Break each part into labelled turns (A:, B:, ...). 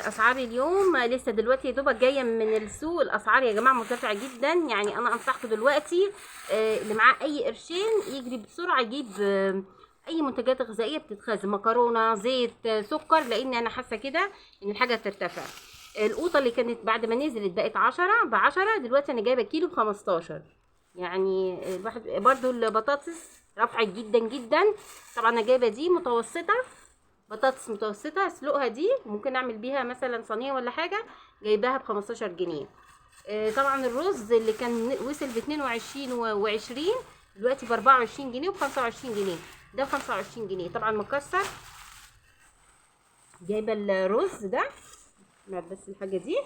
A: اسعار اليوم لسه دلوقتي يا دوبك جايه من السوق. الاسعار يا جماعه مرتفعه جدا، يعني انا انصحكم دلوقتي اللي معاه اي قرشين يجري بسرعه يجيب اي منتجات غذائيه بتتخزن، مكرونه، زيت، سكر، لان انا حاسه كده ان الحاجه ترتفع. القوطه اللي كانت بعد ما نزلت بقت 10 ب10، دلوقتي انا جايبه كيلو ب15. يعني الواحد برضو البطاطس رفعت جدا جدا. طبعا انا جايبه دي متوسطه، بطاطس متوسطه اسلقها دي، ممكن اعمل بيها مثلا صينيه ولا حاجه، جايباها ب15 جنيه. طبعا الرز اللي كان وصل ب 22 و20 دلوقتي ب 24 جنيه وب 25 جنيه، ده ب 25 جنيه. طبعا مكسر. جايبه الرز ده، بس الحاجه دي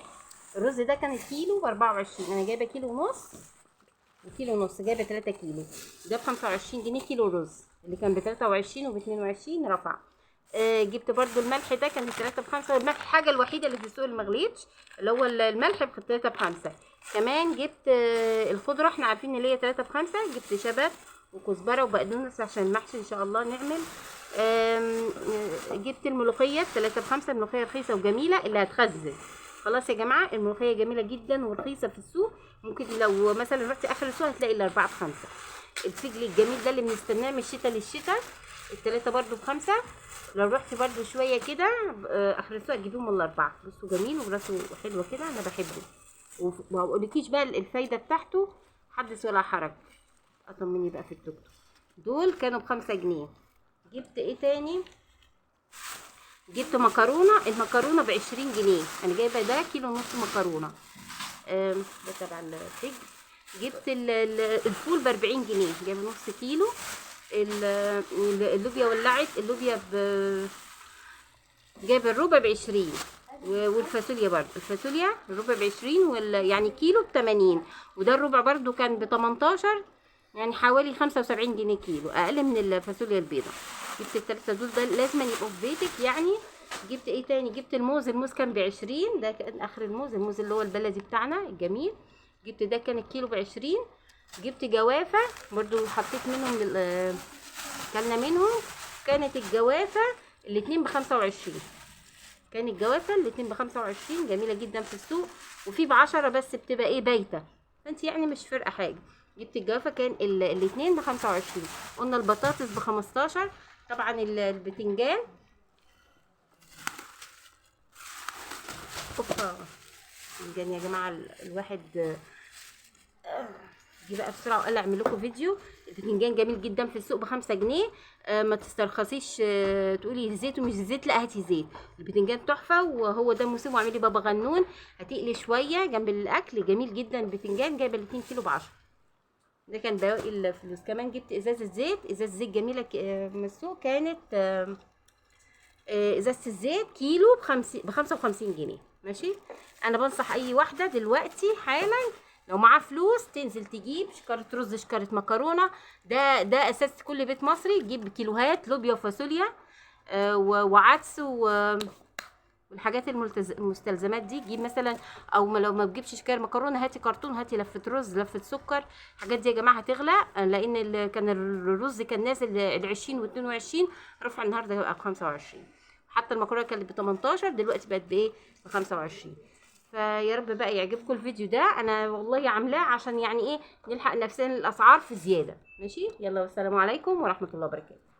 A: الرز ده كان الكيلو ب 24، انا جايبه كيلو ونص وكيلو ونص، جايبه 3 كيلو، ده ب 25 جنيه كيلو رز، اللي كان ب 23 وب 22 رفع. جبت برضو الملح، ده كان 3 ب5. الملح الحاجه الوحيده اللي في السوق اللي مغليتش، اللي هو الملح ب 3 ب5. كمان جبت الخضره، احنا عارفين ان هي 3 ب5. جبت شبت وكزبره وبقدونس عشان المحشي ان شاء الله نعمل. جبت الملوخيه 3 ب5، الملوخيه رخيصه وجميله اللي هتخزن. خلاص يا جماعه، الملوخيه جميله جدا ورخيصه في السوق، ممكن لو مثلا رحتي اخر السوق هتلاقي ال4 ب5. الفجل الجميل ده اللي بنستناه من الشتاء للشتاء، التلاتة برضو ب5. لو رحتي برضو شويه كده اخر السوق تجيبيهم ال4. بصوا جميل وراسه حلوه كده، انا بحبه. وما اقولكيش بقى الفايده بتاعته حدث ولا حرج. اطمني بقى في التوك توك. دول كانوا ب5 جنيه. جبت ايه تاني؟ جبت مكرونه، المكرونه ب20 جنيه، انا جايبه ده كيلو ونص مكرونه. ده تبع الفجل. جبت الفول ب40 جنيه، جايبه نص كيلو. اللوبيا ولعت، اللوبيا جايبه الربع ب20. والفاصوليا برضه، الفاصوليا الربع ب20 يعني كيلو ب80. وده الربع برضه كان ب18، يعني حوالي 75 جنيه كيلو، اقل من الفاصوليا البيضاء. جبت التلاتة دول، ده لازم يبقوا في بيتك يعني. جبت ايه تاني؟ جبت الموز كان ب20، ده كان اخر الموز اللي هو البلدي بتاعنا الجميل. جبت ده كان الكيلو ب20. جبت جوافه برضو، حطيت منهم كلنا منهم. كانت الجوافه الاتنين ب25، كان الجوافه الاتنين ب25، جميله جدا في السوق. وفي ب10 بس بتبقى ايه بايته، فانت يعني مش فارقه حاجه. جبت الجوافه كان الاتنين ب25. قلنا البطاطس ب15. طبعا البتنجان، اوبا البتنجان يا جماعه الواحد دي بقى بسرعه وقال اعمل لكم فيديو. البتنجان جميل جدا في السوق ب5 جنيه. ما تسترخصيش تقولي زيت ومش زيت، لا هاتي زيت. البتنجان تحفه، وهو ده موسمه. اعملي بابا غنون، هتقلي شويه جنب الاكل، جميل جدا البتنجان. جايبه ال2 كيلو ب10. ده كان بواقي الفلوس. كمان جبت ازازه زيت جميله من السوق، كانت ازازه الزيت كيلو ب55 جنيه. ماشي. انا بنصح اي واحده دلوقتي حالا لو معاه فلوس تنزل تجيب شكاره رز، شكاره مكرونه. ده اساس كل بيت مصري، تجيب كيلوهات لوبيا وفاصوليا وعدس والحاجات المستلزمات دي. جيب مثلا، او لو ما تجيبش شكاره مكرونه هاتي كرتون، هاتي لفه رز، لفه سكر. الحاجات دي يا جماعه هتغلى، لان كان الرز كان نازل ال20 و22، رفع النهارده بقى ب25. حتى المكرونه كانت ب18 دلوقتي بقت بايه؟ ب25. فيا رب بقى يعجبكم الفيديو ده، انا والله عاملاه عشان يعني ايه نلحق نفسنا الاسعار في زياده. ماشي، يلا والسلام عليكم ورحمه الله وبركاته.